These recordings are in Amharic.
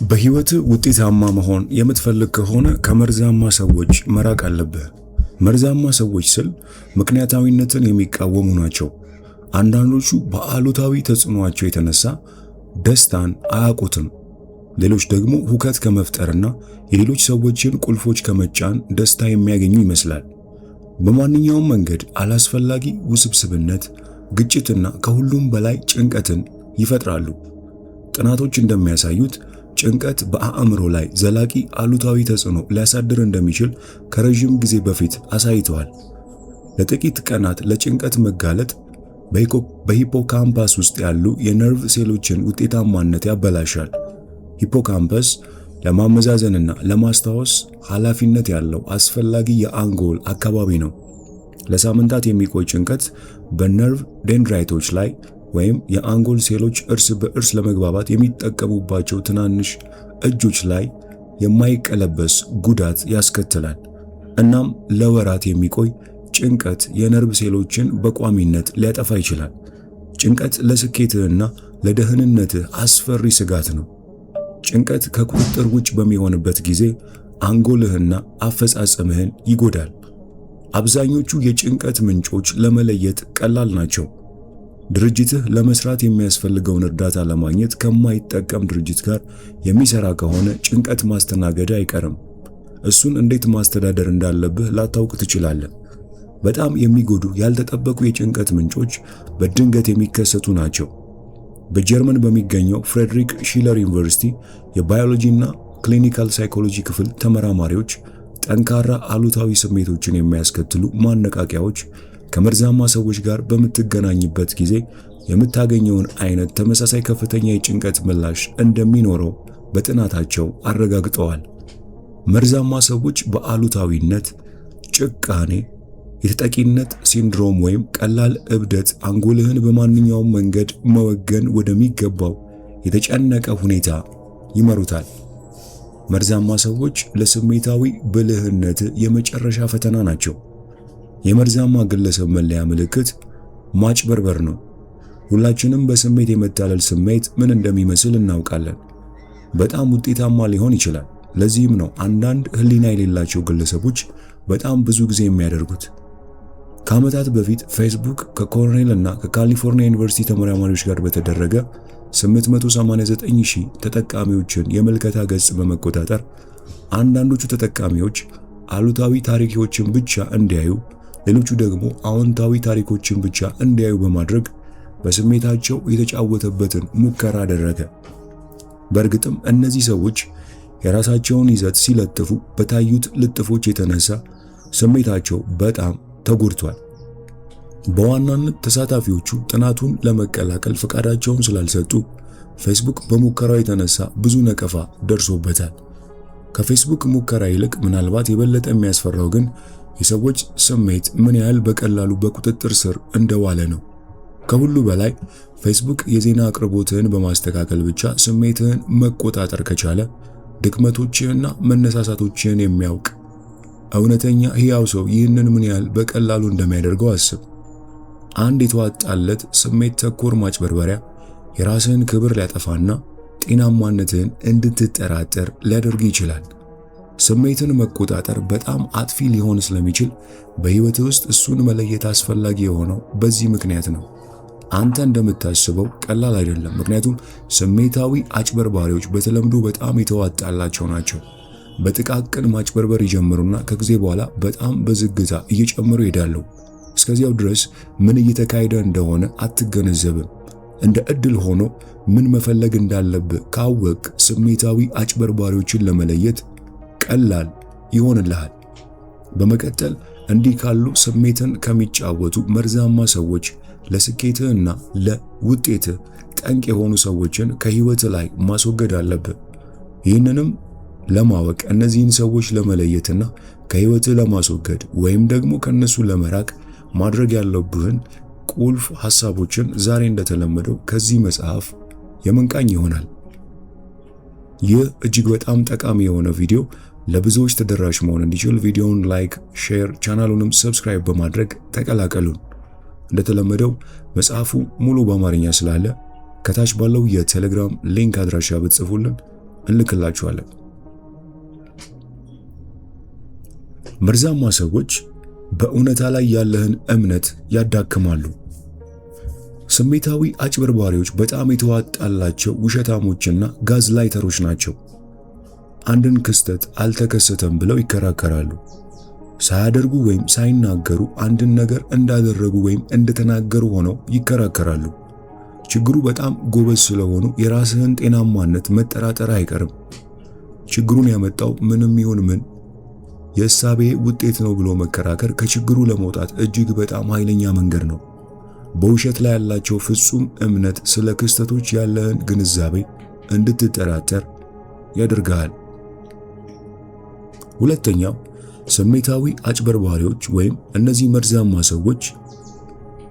በህይወት ውጤታማ መሆን የምትፈልግ ከሆነ ከመርዛማ ሰዎች መራቅ አለብህ። መርዛማ ሰዎች ስል ምክንያታዊነትን የሚቃወሙ ናቸው። አንዳንዶቹ በአሉታዊ ተጽዕኖአቸው የተነሳ ደስታን አያውቁትም። ሌሎች ደግሞ ሁከት ከመፍጠርና የሌሎች ሰዎችን ቁልፎች ከመጫን ደስታ የሚያገኙ ይመስላል። በማንኛውም መንገድ አላስፈላጊ ውስብስብነት፣ ግጭትና ከሁሉም በላይ ጭንቀትን ይፈጥራሉ። ጥናቶች እንደሚያሳዩት ጭንቀት በአእምሮ ላይ ዘላቂ አሉታዊ ተጽዕኖ ሊያሳድር እንደሚችል ከረጅም ጊዜ በፊት አሳይተዋል። ለጥቂት ቀናት ለጭንቀት መጋለጥ በሂፖካምፓስ ውስጥ ያሉ የነርቭ ሴሎችን ውጤታማነት ያበላሻል። ሂፖካምፐስ ለማመዛዘንና ለማስታወስ ኃላፊነት ያለው አስፈላጊ የአንጎል አካባቢ ነው። ለሳምንታት የሚቆይ ጭንቀት በነርቭ ዴንድራይቶች ላይ ወይም የአንጎል ሴሎች እርስ በእርስ ለመግባባት የሚጠቀሙባቸው ትናንሽ እጆች ላይ የማይቀለበስ ጉዳት ያስከትላል። እናም ለወራት የሚቆይ ጭንቀት የነርቭ ሴሎችን በቋሚነት ሊያጠፋ ይችላል። ጭንቀት ለስኬትህና ለደህንነትህ አስፈሪ ስጋት ነው። ጭንቀት ከቁጥጥር ውጭ በሚሆንበት ጊዜ አንጎልህና አፈጻጸምህን ይጎዳል። አብዛኞቹ የጭንቀት ምንጮች ለመለየት ቀላል ናቸው። ድርጅትህ ለመስራት የሚያስፈልገውን እርዳታ ለማግኘት ከማይጠቀም ድርጅት ጋር የሚሰራ ከሆነ ጭንቀት ማስተናገድ አይቀርም። እሱን እንዴት ማስተዳደር እንዳለብህ ላታውቅ ትችላለህ። በጣም የሚጎዱ ያልተጠበቁ የጭንቀት ምንጮች በድንገት የሚከሰቱ ናቸው። በጀርመን በሚገኘው ፍሬድሪክ ሺለር ዩኒቨርሲቲ የባዮሎጂና ክሊኒካል ሳይኮሎጂ ክፍል ተመራማሪዎች ጠንካራ አሉታዊ ስሜቶችን የሚያስከትሉ ማነቃቂያዎች ከመርዛማ ሰዎች ጋር በምትገናኝበት ጊዜ የምታገኘውን አይነት ተመሳሳይ ከፍተኛ የጭንቀት ምላሽ እንደሚኖረው በጥናታቸው አረጋግጠዋል። መርዛማ ሰዎች በአሉታዊነት፣ ጭካኔ፣ የተጠቂነት ሲንድሮም ወይም ቀላል እብደት አንጎልህን በማንኛውም መንገድ መወገን ወደሚገባው የተጨነቀ ሁኔታ ይመሩታል። መርዛማ ሰዎች ለስሜታዊ ብልህነት የመጨረሻ ፈተና ናቸው። የመርዛማ ግለሰብ መለያ ምልክት ማጭበርበር ነው። ሁላችንም በስሜት የመታለል ስሜት ምን እንደሚመስል እናውቃለን። በጣም ውጤታማ ሊሆን ይችላል። ለዚህም ነው አንዳንድ ህሊና የሌላቸው ግለሰቦች በጣም ብዙ ጊዜ የሚያደርጉት። ከዓመታት በፊት ፌስቡክ ከኮርኔል እና ከካሊፎርኒያ ዩኒቨርሲቲ ተመራማሪዎች ጋር በተደረገ 889,000 ተጠቃሚዎችን የምልከታ ገጽ በመቆጣጠር አንዳንዶቹ ተጠቃሚዎች አሉታዊ ታሪኮችን ብቻ እንዲያዩ፣ ሌሎቹ ደግሞ አዎንታዊ ታሪኮችን ብቻ እንዲያዩ በማድረግ በስሜታቸው የተጫወተበትን ሙከራ አደረገ። በእርግጥም እነዚህ ሰዎች የራሳቸውን ይዘት ሲለጥፉ በታዩት ልጥፎች የተነሳ ስሜታቸው በጣም ተጎድቷል። በዋናነት ተሳታፊዎቹ ጥናቱን ለመቀላቀል ፈቃዳቸውን ስላልሰጡ ፌስቡክ በሙከራው የተነሳ ብዙ ነቀፋ ደርሶበታል። ከፌስቡክ ሙከራ ይልቅ ምናልባት የበለጠ የሚያስፈራው ግን የሰዎች ስሜት ምን ያህል በቀላሉ በቁጥጥር ስር እንደዋለ ነው። ከሁሉ በላይ ፌስቡክ የዜና አቅርቦትህን በማስተካከል ብቻ ስሜትህን መቆጣጠር ከቻለ ድክመቶችህንና መነሳሳቶችህን የሚያውቅ እውነተኛ ሕያው ሰው ይህንን ምን ያህል በቀላሉ እንደሚያደርገው አስብ። አንድ የተዋጣለት ስሜት ተኮር ማጭበርበሪያ የራስህን ክብር ሊያጠፋና ጤናማነትህን እንድትጠራጠር ሊያደርግ ይችላል። ስሜትን መቆጣጠር በጣም አጥፊ ሊሆን ስለሚችል በሕይወት ውስጥ እሱን መለየት አስፈላጊ የሆነው በዚህ ምክንያት ነው። አንተ እንደምታስበው ቀላል አይደለም፣ ምክንያቱም ስሜታዊ አጭበርባሪዎች በተለምዶ በጣም የተዋጣላቸው ናቸው። በጥቃቅን ማጭበርበር ይጀምሩና ከጊዜ በኋላ በጣም በዝግታ እየጨመሩ ይሄዳሉ። እስከዚያው ድረስ ምን እየተካሄደ እንደሆነ አትገነዘብም። እንደ ዕድል ሆኖ ምን መፈለግ እንዳለብህ ካወቅ ስሜታዊ አጭበርባሪዎችን ለመለየት ቀላል ይሆንልሃል። በመቀጠል እንዲህ ካሉ ስሜትን ከሚጫወቱ መርዛማ ሰዎች ለስኬትህና ለውጤትህ ጠንቅ የሆኑ ሰዎችን ከህይወትህ ላይ ማስወገድ አለብህ። ይህንንም ለማወቅ እነዚህን ሰዎች ለመለየትና ከህይወትህ ለማስወገድ ወይም ደግሞ ከነሱ ለመራቅ ማድረግ ያለብህን ቁልፍ ሐሳቦችን ዛሬ እንደተለመደው ከዚህ መጽሐፍ የምንቃኝ ይሆናል። ይህ እጅግ በጣም ጠቃሚ የሆነ ቪዲዮ ለብዙዎች ተደራሽ መሆን እንዲችል ቪዲዮውን ላይክ፣ ሼር፣ ቻናሉንም ሰብስክራይብ በማድረግ ተቀላቀሉን። እንደተለመደው መጽሐፉ ሙሉ በአማርኛ ስላለ ከታች ባለው የቴሌግራም ሊንክ አድራሻ ብትጽፉልን እንልክላችኋለን። መርዛማ ሰዎች በእውነታ ላይ ያለህን እምነት ያዳክማሉ። ስሜታዊ አጭበርባሪዎች በጣም የተዋጣላቸው ውሸታሞችና ጋዝላይተሮች ናቸው። አንድን ክስተት አልተከሰተም ብለው ይከራከራሉ። ሳያደርጉ ወይም ሳይናገሩ አንድን ነገር እንዳደረጉ ወይም እንደተናገሩ ሆነው ይከራከራሉ። ችግሩ በጣም ጎበዝ ስለሆኑ የራስህን ጤናማነት መጠራጠር አይቀርም። ችግሩን ያመጣው ምንም ይሁን ምን የእሳቤ ውጤት ነው ብሎ መከራከር ከችግሩ ለመውጣት እጅግ በጣም ኃይለኛ መንገድ ነው። በውሸት ላይ ያላቸው ፍጹም እምነት ስለ ክስተቶች ያለህን ግንዛቤ እንድትጠራጠር ያደርጋል። ሁለተኛው ስሜታዊ አጭበርባሪዎች ወይም እነዚህ መርዛማ ሰዎች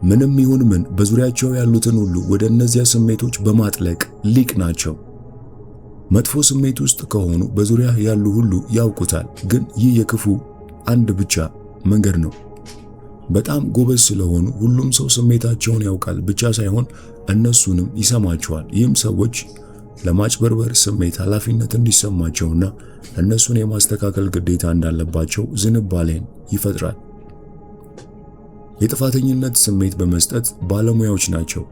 ምንም ይሁን ምን በዙሪያቸው ያሉትን ሁሉ ወደ እነዚያ ስሜቶች በማጥለቅ ሊቅ ናቸው። መጥፎ ስሜት ውስጥ ከሆኑ በዙሪያ ያሉ ሁሉ ያውቁታል። ግን ይህ የክፉ አንድ ብቻ መንገድ ነው። በጣም ጎበዝ ስለሆኑ ሁሉም ሰው ስሜታቸውን ያውቃል ብቻ ሳይሆን እነሱንም ይሰማቸዋል። ይህም ሰዎች ለማጭበርበር ስሜት ኃላፊነት እንዲሰማቸውና እነሱን የማስተካከል ግዴታ እንዳለባቸው ዝንባሌን ይፈጥራል። የጥፋተኝነት ስሜት በመስጠት ባለሙያዎች ናቸው።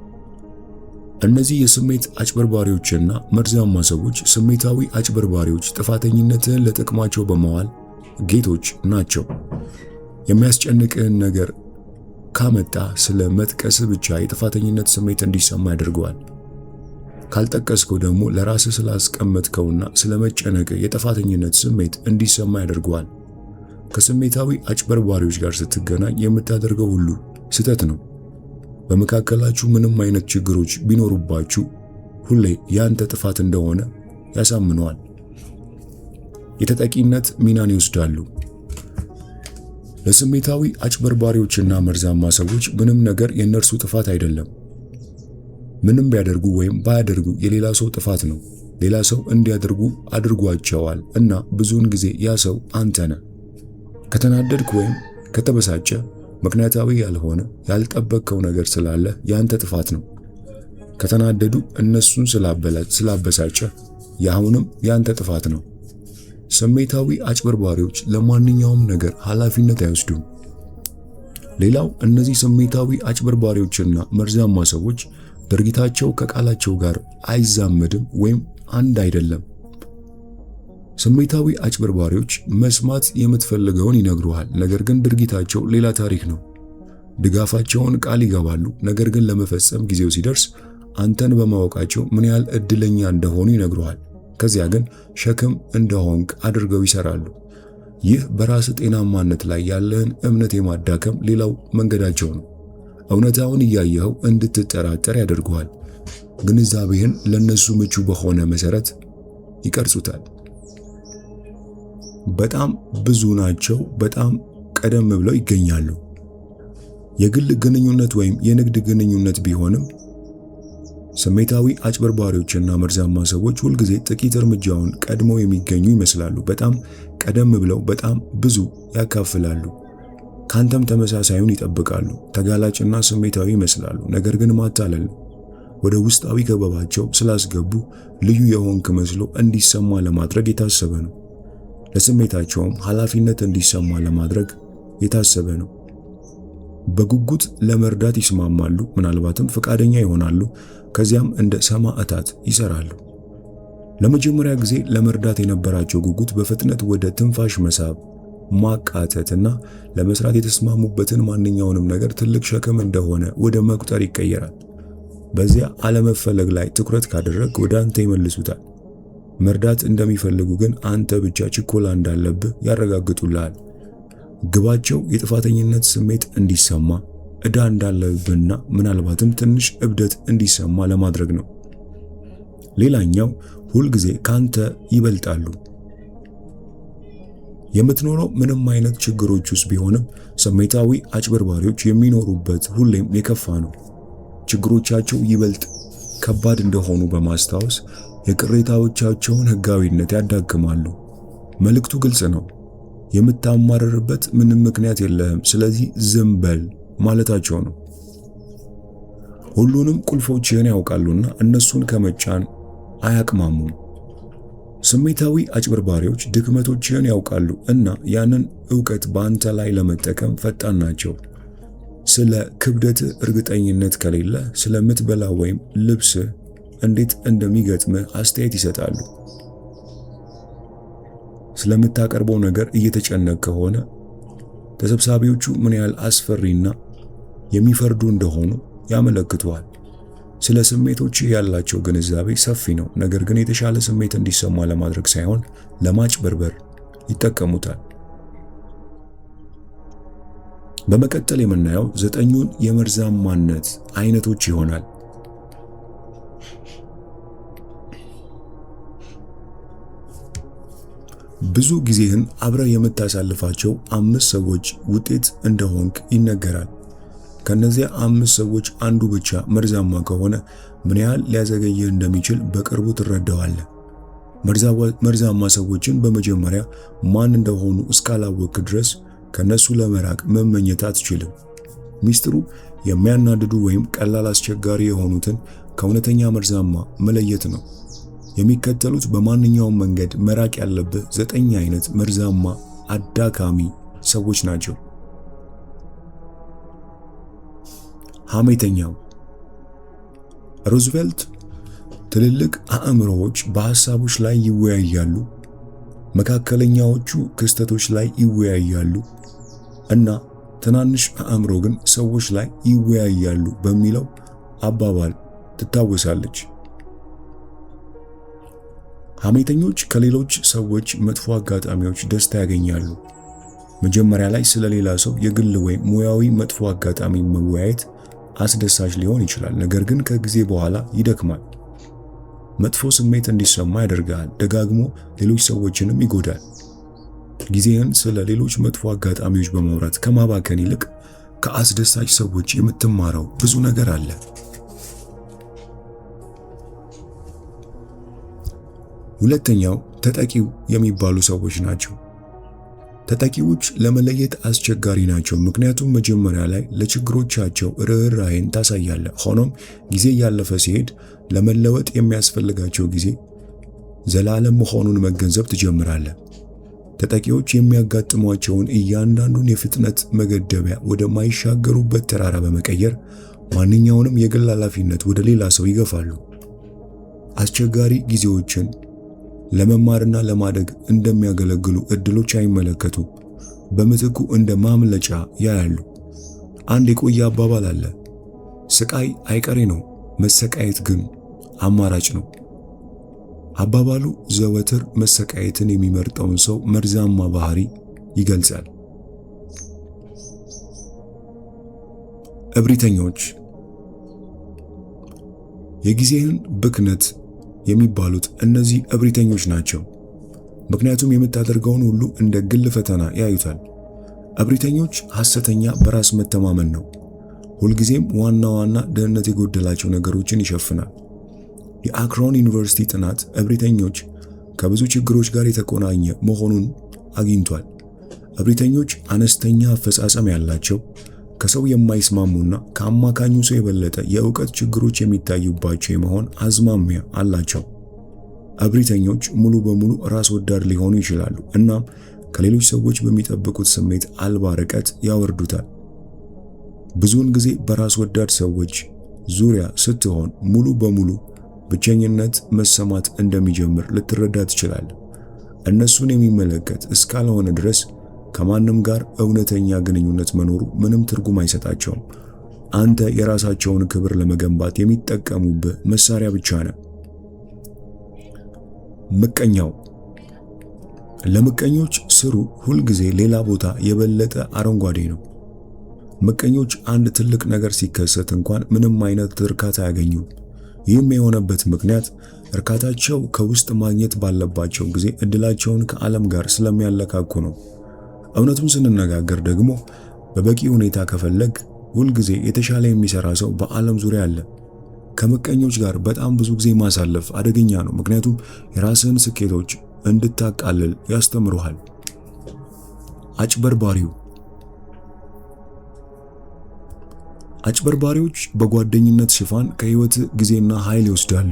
እነዚህ የስሜት አጭበርባሪዎችና መርዛማ ሰዎች ስሜታዊ አጭበርባሪዎች ጥፋተኝነትን ለጥቅማቸው በመዋል ጌቶች ናቸው። የሚያስጨንቅህን ነገር ካመጣ ስለ መጥቀስ ብቻ የጥፋተኝነት ስሜት እንዲሰማ ያደርገዋል። ካልጠቀስከው ደግሞ ለራስህ ስላስቀመጥከውና ስለመጨነቅ የጥፋተኝነት ስሜት እንዲሰማ ያደርገዋል። ከስሜታዊ አጭበርባሪዎች ጋር ስትገናኝ የምታደርገው ሁሉ ስህተት ነው። በመካከላችሁ ምንም አይነት ችግሮች ቢኖሩባችሁ ሁሌ ያንተ ጥፋት እንደሆነ ያሳምነዋል። የተጠቂነት ሚናን ይወስዳሉ። ለስሜታዊ አጭበርባሪዎችና መርዛማ ሰዎች ምንም ነገር የእነርሱ ጥፋት አይደለም። ምንም ቢያደርጉ ወይም ባያደርጉ የሌላ ሰው ጥፋት ነው። ሌላ ሰው እንዲያደርጉ አድርጓቸዋል እና ብዙውን ጊዜ ያ ሰው አንተ ነህ። ከተናደድክ ወይም ከተበሳጨ ምክንያታዊ ያልሆነ ያልጠበቅከው ነገር ስላለ ያንተ ጥፋት ነው። ከተናደዱ እነሱን ስላበሳጨ ያሁንም ያንተ ጥፋት ነው። ስሜታዊ አጭበርባሪዎች ለማንኛውም ነገር ኃላፊነት አይወስዱም። ሌላው እነዚህ ስሜታዊ አጭበርባሪዎችና መርዛማ ሰዎች ድርጊታቸው ከቃላቸው ጋር አይዛመድም ወይም አንድ አይደለም። ስሜታዊ አጭበርባሪዎች መስማት የምትፈልገውን ይነግሩሃል፣ ነገር ግን ድርጊታቸው ሌላ ታሪክ ነው። ድጋፋቸውን ቃል ይገባሉ፣ ነገር ግን ለመፈጸም ጊዜው ሲደርስ አንተን በማወቃቸው ምን ያህል እድለኛ እንደሆኑ ይነግሩሃል። ከዚያ ግን ሸክም እንደሆንክ አድርገው ይሰራሉ። ይህ በራስ ጤናማነት ላይ ያለህን እምነት የማዳከም ሌላው መንገዳቸው ነው። እውነታውን እያየኸው እንድትጠራጠር ያደርጉሃል። ግንዛቤህን ለነሱ ምቹ በሆነ መሰረት ይቀርጹታል። በጣም ብዙ ናቸው። በጣም ቀደም ብለው ይገኛሉ። የግል ግንኙነት ወይም የንግድ ግንኙነት ቢሆንም ስሜታዊ አጭበርባሪዎችና መርዛማ ሰዎች ሁልጊዜ ጥቂት እርምጃውን ቀድመው የሚገኙ ይመስላሉ። በጣም ቀደም ብለው በጣም ብዙ ያካፍላሉ። ካንተም ተመሳሳዩን ይጠብቃሉ። ተጋላጭና ስሜታዊ ይመስላሉ፣ ነገር ግን ማታለል ነው። ወደ ውስጣዊ ከበባቸው ስላስገቡ ልዩ የሆንክ መስሎ እንዲሰማ ለማድረግ የታሰበ ነው። ለስሜታቸውም ኃላፊነት እንዲሰማ ለማድረግ የታሰበ ነው። በጉጉት ለመርዳት ይስማማሉ፣ ምናልባትም ፈቃደኛ ይሆናሉ። ከዚያም እንደ ሰማዕታት ይሰራሉ። ለመጀመሪያ ጊዜ ለመርዳት የነበራቸው ጉጉት በፍጥነት ወደ ትንፋሽ መሳብ፣ ማቃተትና ለመስራት የተስማሙበትን ማንኛውንም ነገር ትልቅ ሸክም እንደሆነ ወደ መቁጠር ይቀየራል። በዚያ አለመፈለግ ላይ ትኩረት ካደረግ ወደ አንተ ይመልሱታል። መርዳት እንደሚፈልጉ ግን አንተ ብቻ ችኮላ እንዳለብህ ያረጋግጡልሃል። ግባቸው የጥፋተኝነት ስሜት እንዲሰማ፣ ዕዳ እንዳለብህና ምናልባትም ትንሽ እብደት እንዲሰማ ለማድረግ ነው። ሌላኛው ሁልጊዜ ካንተ ይበልጣሉ። የምትኖረው ምንም አይነት ችግሮች ውስጥ ቢሆንም ስሜታዊ አጭበርባሪዎች የሚኖሩበት ሁሌም የከፋ ነው። ችግሮቻቸው ይበልጥ ከባድ እንደሆኑ በማስታወስ የቅሬታዎቻቸውን ሕጋዊነት ያዳክማሉ። መልእክቱ ግልጽ ነው። የምታማረርበት ምንም ምክንያት የለህም፣ ስለዚህ ዝም በል ማለታቸው ነው። ሁሉንም ቁልፎችህን ያውቃሉና እነሱን ከመጫን አያቅማሙም። ስሜታዊ አጭበርባሪዎች ድክመቶችን ያውቃሉ እና ያንን ዕውቀት በአንተ ላይ ለመጠቀም ፈጣን ናቸው። ስለ ክብደት እርግጠኝነት ከሌለ ስለምትበላ ወይም ልብስ እንዴት እንደሚገጥምህ አስተያየት ይሰጣሉ። ስለምታቀርበው ነገር እየተጨነቅ ከሆነ ተሰብሳቢዎቹ ምን ያህል አስፈሪና የሚፈርዱ እንደሆኑ ያመለክቱሃል። ስለ ስሜቶች ያላቸው ግንዛቤ ሰፊ ነው፣ ነገር ግን የተሻለ ስሜት እንዲሰማ ለማድረግ ሳይሆን ለማጭበርበር ይጠቀሙታል። በመቀጠል የምናየው 9ኙን የመርዛማነት አይነቶች ይሆናል። ብዙ ጊዜህን አብረህ የምታሳልፋቸው 5 ሰዎች ውጤት እንደሆንክ ይነገራል። ከነዚያ 5 ሰዎች አንዱ ብቻ መርዛማ ከሆነ ምን ያህል ሊያዘገየህ እንደሚችል በቅርቡ ትረዳዋለህ። መርዛማ ሰዎችን በመጀመሪያ ማን እንደሆኑ እስካላወቅክ ድረስ ከነሱ ለመራቅ መመኘት አትችልም። ሚስጥሩ የሚያናድዱ ወይም ቀላል አስቸጋሪ የሆኑትን ከእውነተኛ መርዛማ መለየት ነው። የሚከተሉት በማንኛውም መንገድ መራቅ ያለብህ 9 አይነት መርዛማ አዳካሚ ሰዎች ናቸው። ሐሜተኛው። ሩዝቬልት ትልልቅ አእምሮዎች በሐሳቦች ላይ ይወያያሉ፣ መካከለኛዎቹ ክስተቶች ላይ ይወያያሉ እና ትናንሽ አእምሮ ግን ሰዎች ላይ ይወያያሉ በሚለው አባባል ትታወሳለች። ሐሜተኞች ከሌሎች ሰዎች መጥፎ አጋጣሚዎች ደስታ ያገኛሉ። መጀመሪያ ላይ ስለ ሌላ ሰው የግል ወይም ሙያዊ መጥፎ አጋጣሚ መወያየት አስደሳች ሊሆን ይችላል፣ ነገር ግን ከጊዜ በኋላ ይደክማል። መጥፎ ስሜት እንዲሰማ ያደርጋል፣ ደጋግሞ ሌሎች ሰዎችንም ይጎዳል። ጊዜህን ስለ ሌሎች መጥፎ አጋጣሚዎች በማውራት ከማባከን ይልቅ ከአስደሳች ሰዎች የምትማረው ብዙ ነገር አለ። ሁለተኛው ተጠቂው የሚባሉ ሰዎች ናቸው። ተጠቂዎች ለመለየት አስቸጋሪ ናቸው፣ ምክንያቱም መጀመሪያ ላይ ለችግሮቻቸው ርኅራኄን ታሳያለህ። ሆኖም ጊዜ ያለፈ ሲሄድ ለመለወጥ የሚያስፈልጋቸው ጊዜ ዘላለም መሆኑን መገንዘብ ትጀምራለህ። ተጠቂዎች የሚያጋጥሟቸውን እያንዳንዱን የፍጥነት መገደቢያ ወደማይሻገሩበት ተራራ በመቀየር ማንኛውንም የግል ኃላፊነት ወደ ሌላ ሰው ይገፋሉ። አስቸጋሪ ጊዜዎችን ለመማርና ለማደግ እንደሚያገለግሉ እድሎች አይመለከቱ፣ በምትኩ እንደ ማምለጫ ያያሉ። አንድ የቆየ አባባል አለ፣ ስቃይ አይቀሬ ነው፣ መሰቃየት ግን አማራጭ ነው። አባባሉ ዘወትር መሰቃየትን የሚመርጠውን ሰው መርዛማ ባህሪ ይገልጻል። እብሪተኞች የጊዜህን ብክነት የሚባሉት እነዚህ እብሪተኞች ናቸው፣ ምክንያቱም የምታደርገውን ሁሉ እንደ ግል ፈተና ያዩታል። እብሪተኞች ሐሰተኛ በራስ መተማመን ነው። ሁልጊዜም ዋና ዋና ደህንነት የጎደላቸው ነገሮችን ይሸፍናል። የአክሮን ዩኒቨርሲቲ ጥናት እብሪተኞች ከብዙ ችግሮች ጋር የተቆናኘ መሆኑን አግኝቷል። እብሪተኞች አነስተኛ አፈጻጸም ያላቸው፣ ከሰው የማይስማሙና ከአማካኙ ሰው የበለጠ የእውቀት ችግሮች የሚታዩባቸው የመሆን አዝማሚያ አላቸው። እብሪተኞች ሙሉ በሙሉ ራስ ወዳድ ሊሆኑ ይችላሉ፣ እናም ከሌሎች ሰዎች በሚጠብቁት ስሜት አልባ ርቀት ያወርዱታል። ብዙውን ጊዜ በራስ ወዳድ ሰዎች ዙሪያ ስትሆን ሙሉ በሙሉ ብቸኝነት መሰማት እንደሚጀምር ልትረዳ ትችላለህ። እነሱን የሚመለከት እስካልሆነ ድረስ ከማንም ጋር እውነተኛ ግንኙነት መኖሩ ምንም ትርጉም አይሰጣቸውም። አንተ የራሳቸውን ክብር ለመገንባት የሚጠቀሙብህ መሳሪያ ብቻ ነህ። ምቀኛው ለምቀኞች ስሩ ሁልጊዜ ሌላ ቦታ የበለጠ አረንጓዴ ነው። ምቀኞች አንድ ትልቅ ነገር ሲከሰት እንኳን ምንም አይነት እርካታ አያገኙም። ይህም የሆነበት ምክንያት እርካታቸው ከውስጥ ማግኘት ባለባቸው ጊዜ እድላቸውን ከዓለም ጋር ስለሚያለካኩ ነው። እውነቱን ስንነጋገር ደግሞ በበቂ ሁኔታ ከፈለግ ሁልጊዜ የተሻለ የሚሰራ ሰው በዓለም ዙሪያ አለ። ከምቀኞች ጋር በጣም ብዙ ጊዜ ማሳለፍ አደገኛ ነው፣ ምክንያቱም የራስህን ስኬቶች እንድታቃልል ያስተምሩሃል። አጭበርባሪዎች በጓደኝነት ሽፋን ከህይወት ጊዜና ኃይል ይወስዳሉ።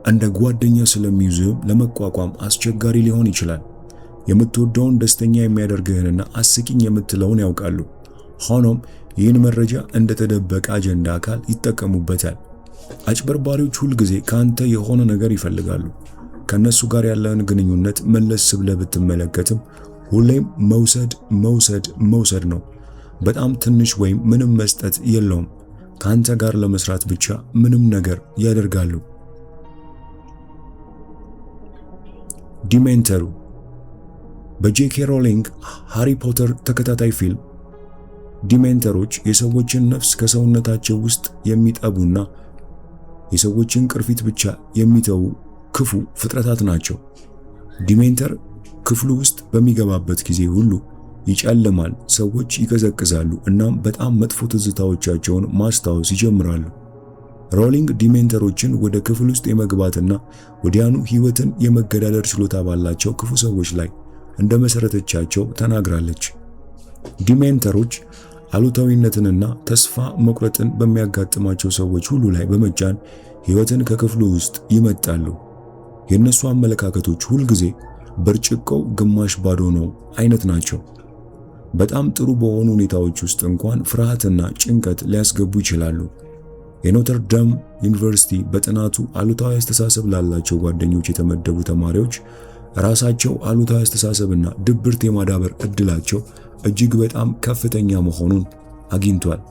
እንደ ጓደኛ ስለሚይዙም ለመቋቋም አስቸጋሪ ሊሆን ይችላል። የምትወደውን ደስተኛ የሚያደርግህንና አስቂኝ የምትለውን ያውቃሉ። ሆኖም ይህን መረጃ እንደ ተደበቀ አጀንዳ አካል ይጠቀሙበታል። አጭበርባሪዎች ሁልጊዜ ካንተ የሆነ ነገር ይፈልጋሉ። ከነሱ ጋር ያለውን ግንኙነት መለስ ብለህ ብትመለከትም ሁሌም መውሰድ ነው። በጣም ትንሽ ወይም ምንም መስጠት የለውም። ካንተ ጋር ለመስራት ብቻ ምንም ነገር ያደርጋሉ። ዲሜንተሩ በጄኬ ሮሊንግ ሃሪ ፖተር ተከታታይ ፊልም ዲሜንተሮች የሰዎችን ነፍስ ከሰውነታቸው ውስጥ የሚጠቡና የሰዎችን ቅርፊት ብቻ የሚተዉ ክፉ ፍጥረታት ናቸው። ዲሜንተር ክፍሉ ውስጥ በሚገባበት ጊዜ ሁሉ ይጨልማል፣ ሰዎች ይቀዘቅዛሉ፣ እናም በጣም መጥፎ ትዝታዎቻቸውን ማስታወስ ይጀምራሉ። ሮሊንግ ዲሜንተሮችን ወደ ክፍል ውስጥ የመግባትና ወዲያኑ ሕይወትን የመገዳደር ችሎታ ባላቸው ክፉ ሰዎች ላይ እንደመሰረተቻቸው ተናግራለች። ዲሜንተሮች አሉታዊነትንና ተስፋ መቁረጥን በሚያጋጥማቸው ሰዎች ሁሉ ላይ በመጫን ሕይወትን ከክፍሉ ውስጥ ይመጣሉ። የእነሱ አመለካከቶች ሁልጊዜ ብርጭቆው ግማሽ ባዶ ነው አይነት ናቸው። በጣም ጥሩ በሆኑ ሁኔታዎች ውስጥ እንኳን ፍርሃትና ጭንቀት ሊያስገቡ ይችላሉ። የኖተርዳም ዩኒቨርሲቲ በጥናቱ አሉታዊ አስተሳሰብ ላላቸው ጓደኞች የተመደቡ ተማሪዎች ራሳቸው አሉታዊ አስተሳሰብና ድብርት የማዳበር እድላቸው እጅግ በጣም ከፍተኛ መሆኑን አግኝቷል።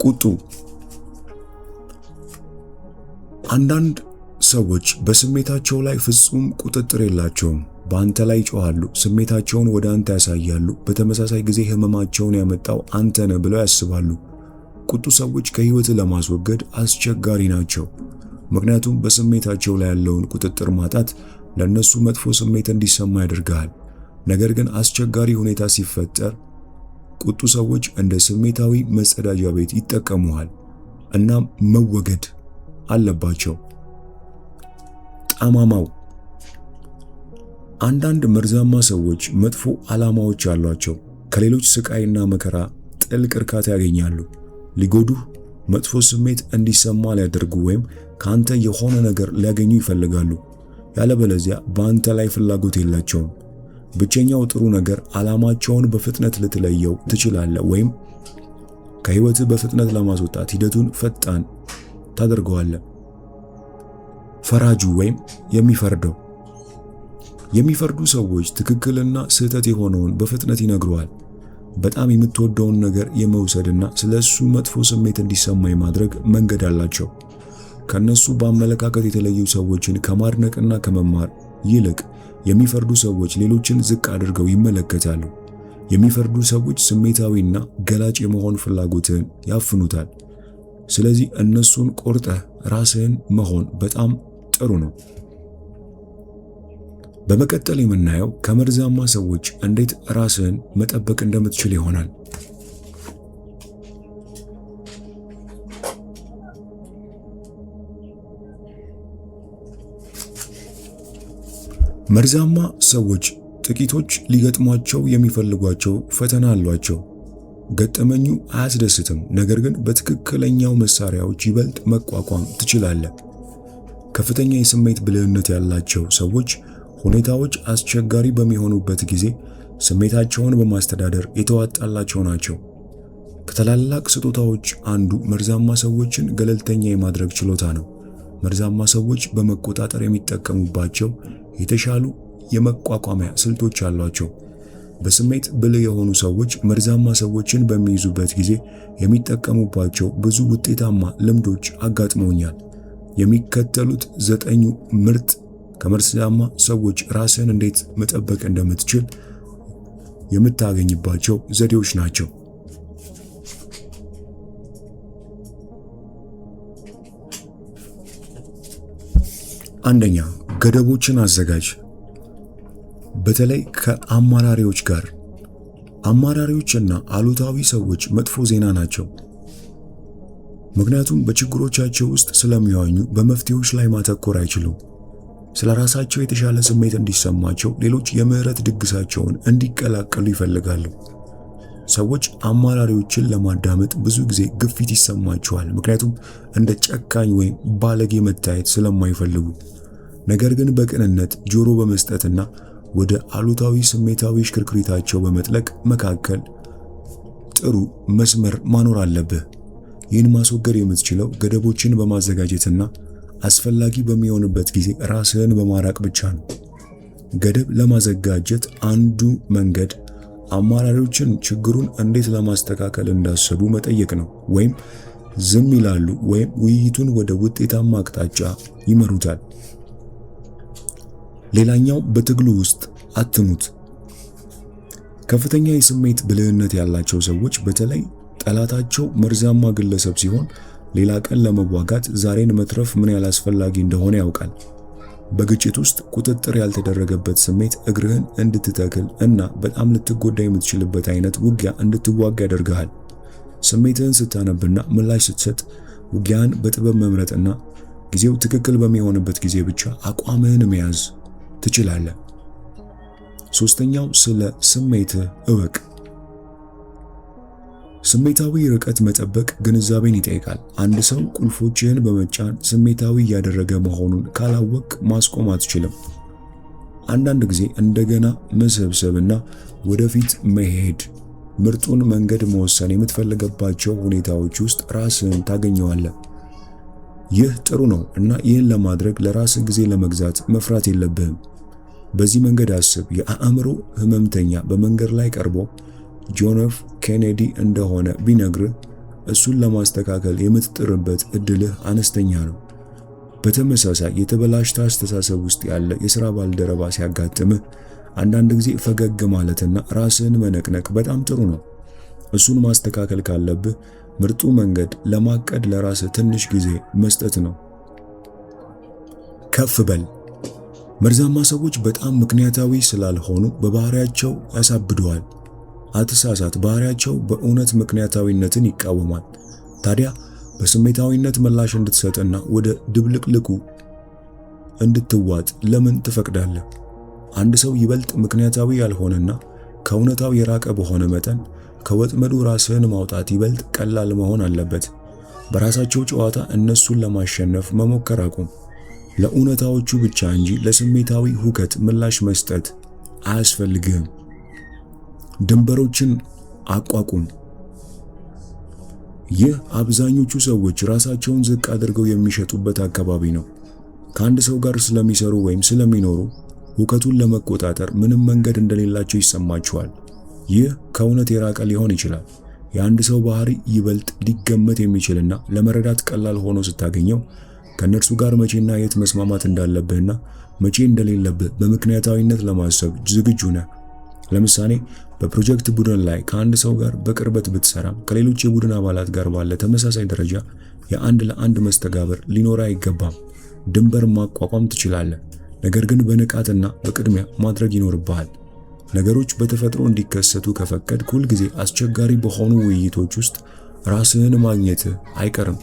ቁጡ አንዳንድ ሰዎች በስሜታቸው ላይ ፍጹም ቁጥጥር የላቸውም። በአንተ ላይ ይጮሃሉ፣ ስሜታቸውን ወደ አንተ ያሳያሉ። በተመሳሳይ ጊዜ ህመማቸውን ያመጣው አንተ ነህ ብለው ያስባሉ። ቁጡ ሰዎች ከህይወት ለማስወገድ አስቸጋሪ ናቸው። ምክንያቱም በስሜታቸው ላይ ያለውን ቁጥጥር ማጣት ለነሱ መጥፎ ስሜት እንዲሰማ ያደርጋል። ነገር ግን አስቸጋሪ ሁኔታ ሲፈጠር ቁጡ ሰዎች እንደ ስሜታዊ መጸዳጃ ቤት ይጠቀሙሃል እናም መወገድ አለባቸው። ጠማማው አንዳንድ መርዛማ ሰዎች መጥፎ ዓላማዎች አሏቸው። ከሌሎች ስቃይና መከራ ጥልቅ እርካታ ያገኛሉ። ሊጎዱህ፣ መጥፎ ስሜት እንዲሰማ ሊያደርጉ ወይም ካንተ የሆነ ነገር ሊያገኙ ይፈልጋሉ። ያለበለዚያ በአንተ ላይ ፍላጎት የላቸውም። ብቸኛው ጥሩ ነገር ዓላማቸውን በፍጥነት ልትለየው ትችላለህ ወይም ከህይወትህ በፍጥነት ለማስወጣት ሂደቱን ፈጣን ታደርገዋለህ። ፈራጁ ወይም የሚፈርዱ ሰዎች ትክክልና ስህተት የሆነውን በፍጥነት ይነግሩሃል። በጣም የምትወደውን ነገር የመውሰድና ስለሱ መጥፎ ስሜት እንዲሰማ የማድረግ መንገድ አላቸው። ከነሱ በአመለካከት የተለዩ ሰዎችን ከማድነቅና ከመማር ይልቅ የሚፈርዱ ሰዎች ሌሎችን ዝቅ አድርገው ይመለከታሉ። የሚፈርዱ ሰዎች ስሜታዊና ገላጭ የመሆን ፍላጎትን ያፍኑታል። ስለዚህ እነሱን ቆርጠህ ራስህን መሆን በጣም ጥሩ ነው። በመቀጠል የምናየው ከመርዛማ ሰዎች እንዴት ራስህን መጠበቅ እንደምትችል ይሆናል። መርዛማ ሰዎች ጥቂቶች ሊገጥሟቸው የሚፈልጓቸው ፈተና አሏቸው። ገጠመኙ አያስደስትም፣ ነገር ግን በትክክለኛው መሳሪያዎች ይበልጥ መቋቋም ትችላለህ። ከፍተኛ የስሜት ብልህነት ያላቸው ሰዎች ሁኔታዎች አስቸጋሪ በሚሆኑበት ጊዜ ስሜታቸውን በማስተዳደር የተዋጣላቸው ናቸው። ከታላላቅ ስጦታዎች አንዱ መርዛማ ሰዎችን ገለልተኛ የማድረግ ችሎታ ነው። መርዛማ ሰዎች በመቆጣጠር የሚጠቀሙባቸው የተሻሉ የመቋቋሚያ ስልቶች አሏቸው። በስሜት ብልህ የሆኑ ሰዎች መርዛማ ሰዎችን በሚይዙበት ጊዜ የሚጠቀሙባቸው ብዙ ውጤታማ ልምዶች አጋጥመውኛል። የሚከተሉት 9 ምርጥ ከመርዛማ ሰዎች ራስን እንዴት መጠበቅ እንደምትችል የምታገኝባቸው ዘዴዎች ናቸው። አንደኛ፣ ገደቦችን አዘጋጅ። በተለይ ከአማራሪዎች ጋር። አማራሪዎችና አሉታዊ ሰዎች መጥፎ ዜና ናቸው። ምክንያቱም በችግሮቻቸው ውስጥ ስለሚዋኙ በመፍትሄዎች ላይ ማተኮር አይችሉም። ስለ ራሳቸው የተሻለ ስሜት እንዲሰማቸው ሌሎች የምህረት ድግሳቸውን እንዲቀላቀሉ ይፈልጋሉ። ሰዎች አማራሪዎችን ለማዳመጥ ብዙ ጊዜ ግፊት ይሰማቸዋል፣ ምክንያቱም እንደ ጨካኝ ወይም ባለጌ መታየት ስለማይፈልጉ። ነገር ግን በቅንነት ጆሮ በመስጠትና ወደ አሉታዊ ስሜታዊ ሽክርክሪታቸው በመጥለቅ መካከል ጥሩ መስመር ማኖር አለብህ። ይህን ማስወገድ የምትችለው ገደቦችን በማዘጋጀትና አስፈላጊ በሚሆንበት ጊዜ ራስህን በማራቅ ብቻ ነው። ገደብ ለማዘጋጀት አንዱ መንገድ አማራሪዎችን ችግሩን እንዴት ለማስተካከል እንዳሰቡ መጠየቅ ነው። ወይም ዝም ይላሉ ወይም ውይይቱን ወደ ውጤታማ አቅጣጫ ይመሩታል። ሌላኛው በትግሉ ውስጥ አትሙት። ከፍተኛ የስሜት ብልህነት ያላቸው ሰዎች በተለይ ጠላታቸው መርዛማ ግለሰብ ሲሆን ሌላ ቀን ለመዋጋት ዛሬን መትረፍ ምን ያህል አስፈላጊ እንደሆነ ያውቃል። በግጭት ውስጥ ቁጥጥር ያልተደረገበት ስሜት እግርህን እንድትተክል እና በጣም ልትጎዳ የምትችልበት አይነት ውጊያ እንድትዋጋ ያደርግሃል። ስሜትህን ስታነብና ምላሽ ስትሰጥ ውጊያን በጥበብ መምረጥና ጊዜው ትክክል በሚሆንበት ጊዜ ብቻ አቋምህን መያዝ ትችላለህ። ሶስተኛው ስለ ስሜትህ እወቅ። ስሜታዊ ርቀት መጠበቅ ግንዛቤን ይጠይቃል። አንድ ሰው ቁልፎችህን በመጫን ስሜታዊ እያደረገ መሆኑን ካላወቅ ማስቆም አትችልም። አንዳንድ ጊዜ እንደገና መሰብሰብና ወደፊት መሄድ ምርጡን መንገድ መወሰን የምትፈልገባቸው ሁኔታዎች ውስጥ ራስህን ታገኘዋለህ። ይህ ጥሩ ነው እና ይህን ለማድረግ ለራስህ ጊዜ ለመግዛት መፍራት የለብህም። በዚህ መንገድ አስብ። የአእምሮ ህመምተኛ በመንገድ ላይ ቀርቦ ጆን ኤፍ ኬኔዲ እንደሆነ ቢነግርህ እሱን ለማስተካከል የምትጥርበት እድልህ አነስተኛ ነው። በተመሳሳይ የተበላሸ አስተሳሰብ ውስጥ ያለ የሥራ ባልደረባ ሲያጋጥምህ አንዳንድ ጊዜ ፈገግ ማለትና ራስህን መነቅነቅ በጣም ጥሩ ነው። እሱን ማስተካከል ካለብህ ምርጡ መንገድ ለማቀድ ለራስህ ትንሽ ጊዜ መስጠት ነው። ከፍ በል። መርዛማ ሰዎች በጣም ምክንያታዊ ስላልሆኑ በባህሪያቸው ያሳብዱሃል። አትሳሳት፣ ባህሪያቸው በእውነት ምክንያታዊነትን ይቃወማል። ታዲያ በስሜታዊነት ምላሽ እንድትሰጥና ወደ ድብልቅልቁ እንድትዋጥ ለምን ትፈቅዳለህ? አንድ ሰው ይበልጥ ምክንያታዊ ያልሆነና ከእውነታው የራቀ በሆነ መጠን ከወጥመዱ ራስህን ማውጣት ይበልጥ ቀላል መሆን አለበት። በራሳቸው ጨዋታ እነሱን ለማሸነፍ መሞከር አቁም። ለእውነታዎቹ ብቻ እንጂ ለስሜታዊ ሁከት ምላሽ መስጠት አያስፈልግህም። ድንበሮችን አቋቁም። ይህ አብዛኞቹ ሰዎች ራሳቸውን ዝቅ አድርገው የሚሸጡበት አካባቢ ነው። ከአንድ ሰው ጋር ስለሚሰሩ ወይም ስለሚኖሩ ሁከቱን ለመቆጣጠር ምንም መንገድ እንደሌላቸው ይሰማቸዋል። ይህ ከእውነት የራቀ ሊሆን ይችላል። የአንድ ሰው ባህሪ ይበልጥ ሊገመት የሚችልና ለመረዳት ቀላል ሆኖ ስታገኘው ከነርሱ ጋር መቼና የት መስማማት እንዳለብህና መቼ እንደሌለብህ በምክንያታዊነት ለማሰብ ዝግጁ ነህ። ለምሳሌ በፕሮጀክት ቡድን ላይ ከአንድ ሰው ጋር በቅርበት ብትሰራም ከሌሎች የቡድን አባላት ጋር ባለ ተመሳሳይ ደረጃ የአንድ ለአንድ መስተጋብር ሊኖር አይገባም። ድንበር ማቋቋም ትችላለህ፣ ነገር ግን በንቃትና በቅድሚያ ማድረግ ይኖርብሃል። ነገሮች በተፈጥሮ እንዲከሰቱ ከፈቀድክ ሁልጊዜ አስቸጋሪ በሆኑ ውይይቶች ውስጥ ራስህን ማግኘትህ አይቀርም።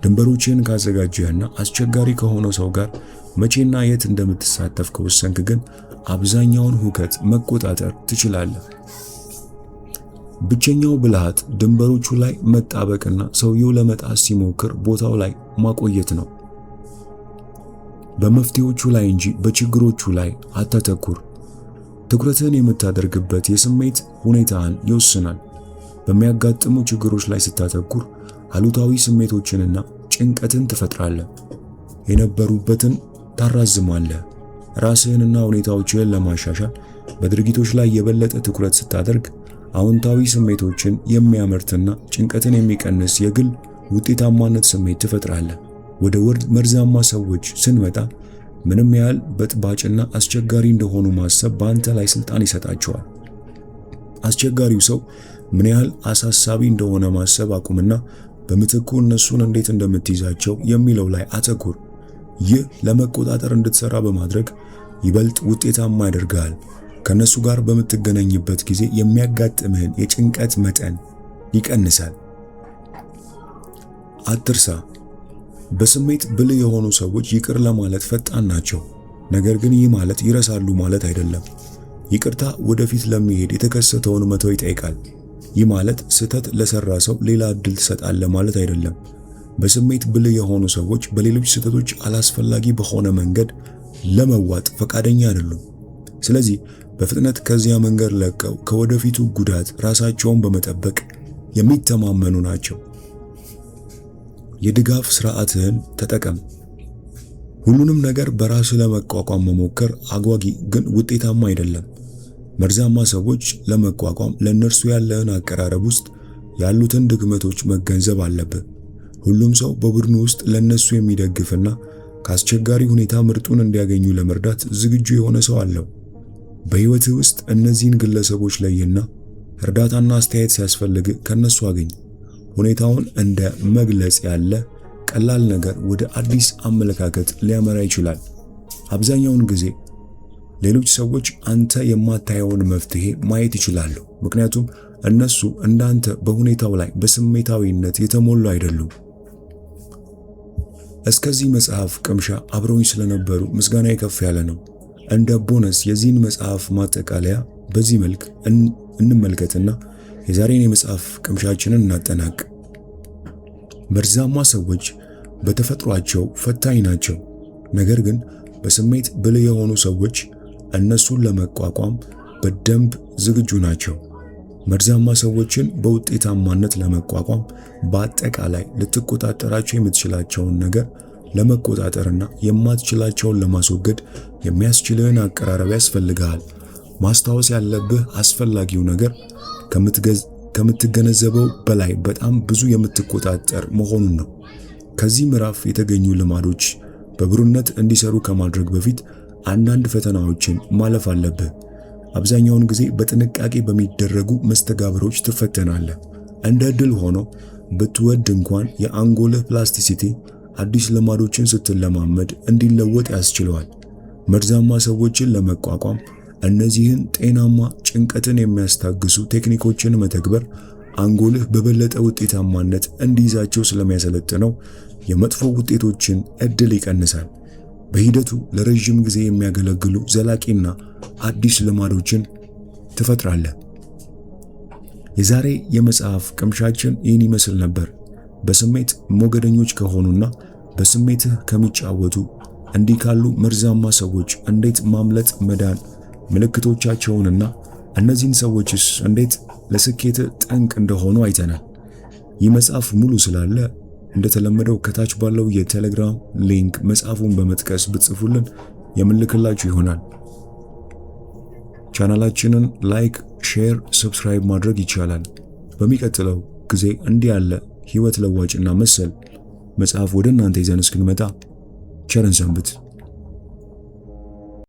ድንበሮችን ካዘጋጀህና አስቸጋሪ ከሆነው ሰው ጋር መቼና የት እንደምትሳተፍ ከወሰንክ ግን አብዛኛውን ሁከት መቆጣጠር ትችላለህ። ብቸኛው ብልሃት ድንበሮቹ ላይ መጣበቅና ሰውየው ለመጣስ ሲሞክር ቦታው ላይ ማቆየት ነው። በመፍትሄዎቹ ላይ እንጂ በችግሮቹ ላይ አታተኩር። ትኩረትህን የምታደርግበት የስሜት ሁኔታህን ይወስናል። በሚያጋጥሙ ችግሮች ላይ ስታተኩር አሉታዊ ስሜቶችንና ጭንቀትን ትፈጥራለህ። የነበሩበትን ታራዝማለህ። ራስህንና ሁኔታዎችን ለማሻሻል በድርጊቶች ላይ የበለጠ ትኩረት ስታደርግ አዎንታዊ ስሜቶችን የሚያመርትና ጭንቀትን የሚቀንስ የግል ውጤታማነት ስሜት ትፈጥራለህ። ወደ መርዛማ ሰዎች ስንመጣ ምንም ያህል በጥባጭና አስቸጋሪ እንደሆኑ ማሰብ በአንተ ላይ ስልጣን ይሰጣቸዋል። አስቸጋሪው ሰው ምን ያህል አሳሳቢ እንደሆነ ማሰብ አቁምና በምትኩ እነሱን እንዴት እንደምትይዛቸው የሚለው ላይ አተኩር። ይህ ለመቆጣጠር እንድትሰራ በማድረግ ይበልጥ ውጤታማ ያደርጋል። ከነሱ ጋር በምትገናኝበት ጊዜ የሚያጋጥምህን የጭንቀት መጠን ይቀንሳል። አትርሳ፣ በስሜት ብልህ የሆኑ ሰዎች ይቅር ለማለት ፈጣን ናቸው። ነገር ግን ይህ ማለት ይረሳሉ ማለት አይደለም። ይቅርታ ወደፊት ለመሄድ የተከሰተውን መተው ይጠይቃል። ይህ ማለት ስህተት ለሰራ ሰው ሌላ እድል ትሰጣለህ ማለት አይደለም። በስሜት ብልህ የሆኑ ሰዎች በሌሎች ስህተቶች አላስፈላጊ በሆነ መንገድ ለመዋጥ ፈቃደኛ አይደሉም። ስለዚህ በፍጥነት ከዚያ መንገድ ለቀው ከወደፊቱ ጉዳት ራሳቸውን በመጠበቅ የሚተማመኑ ናቸው። የድጋፍ ስርዓትህን ተጠቀም። ሁሉንም ነገር በራስህ ለመቋቋም መሞከር አጓጊ ግን ውጤታማ አይደለም። መርዛማ ሰዎች ለመቋቋም ለእነርሱ ያለህን አቀራረብ ውስጥ ያሉትን ድክመቶች መገንዘብ አለብህ። ሁሉም ሰው በቡድኑ ውስጥ ለነሱ የሚደግፍና ከአስቸጋሪ ሁኔታ ምርጡን እንዲያገኙ ለመርዳት ዝግጁ የሆነ ሰው አለው። በህይወትህ ውስጥ እነዚህን ግለሰቦች ለይና እርዳታና አስተያየት ሲያስፈልግ ከነሱ አገኝ። ሁኔታውን እንደ መግለጽ ያለ ቀላል ነገር ወደ አዲስ አመለካከት ሊያመራ ይችላል። አብዛኛውን ጊዜ ሌሎች ሰዎች አንተ የማታየውን መፍትሄ ማየት ይችላሉ፣ ምክንያቱም እነሱ እንዳንተ በሁኔታው ላይ በስሜታዊነት የተሞሉ አይደሉም። እስከዚህ መጽሐፍ ቅምሻ አብረውኝ ስለነበሩ ምስጋና ከፍ ያለ ነው። እንደ ቦነስ የዚህን መጽሐፍ ማጠቃለያ በዚህ መልክ እንመልከትና የዛሬን የመጽሐፍ ቅምሻችንን እናጠናቅ። መርዛማ ሰዎች በተፈጥሯቸው ፈታኝ ናቸው፣ ነገር ግን በስሜት ብልህ የሆኑ ሰዎች እነሱን ለመቋቋም በደንብ ዝግጁ ናቸው። መርዛማ ሰዎችን በውጤታማነት ለመቋቋም በአጠቃላይ ልትቆጣጠራቸው የምትችላቸውን ነገር ለመቆጣጠርና የማትችላቸውን ለማስወገድ የሚያስችልህን አቀራረብ ያስፈልግሃል። ማስታወስ ያለብህ አስፈላጊው ነገር ከምትገነዘበው በላይ በጣም ብዙ የምትቆጣጠር መሆኑን ነው። ከዚህ ምዕራፍ የተገኙ ልማዶች በብሩህነት እንዲሰሩ ከማድረግ በፊት አንዳንድ ፈተናዎችን ማለፍ አለብህ። አብዛኛውን ጊዜ በጥንቃቄ በሚደረጉ መስተጋብሮች ትፈተናለህ። እንደ ዕድል ሆኖ ብትወድ እንኳን የአንጎልህ ፕላስቲሲቲ አዲስ ልማዶችን ስትለማመድ እንዲለወጥ ያስችለዋል። መርዛማ ሰዎችን ለመቋቋም እነዚህን ጤናማ ጭንቀትን የሚያስታግሱ ቴክኒኮችን መተግበር አንጎልህ በበለጠ ውጤታማነት እንዲይዛቸው ስለሚያሰለጥነው የመጥፎ ውጤቶችን ዕድል ይቀንሳል። በሂደቱ ለረጅም ጊዜ የሚያገለግሉ ዘላቂና አዲስ ልማዶችን ትፈጥራለህ። የዛሬ የመጽሐፍ ቅምሻችን ይህን ይመስል ነበር። በስሜት ሞገደኞች ከሆኑና በስሜትህ ከሚጫወቱ እንዲህ ካሉ መርዛማ ሰዎች እንዴት ማምለጥ መዳን ምልክቶቻቸውንና እነዚህን ሰዎችስ እንዴት ለስኬት ጠንቅ እንደሆኑ አይተናል። ይህ መጽሐፍ ሙሉ ስላለ እንደተለመደው ከታች ባለው የቴሌግራም ሊንክ መጽሐፉን በመጥቀስ ብትጽፉልን የምንልክላችሁ ይሆናል። ቻናላችንን ላይክ፣ ሼር፣ ሰብስክራይብ ማድረግ ይቻላል። በሚቀጥለው ጊዜ እንዲህ ያለ ህይወት ለዋጭና መሰል መጽሐፍ ወደ እናንተ ይዘን እስክንመጣ ቸርን ሰንብት።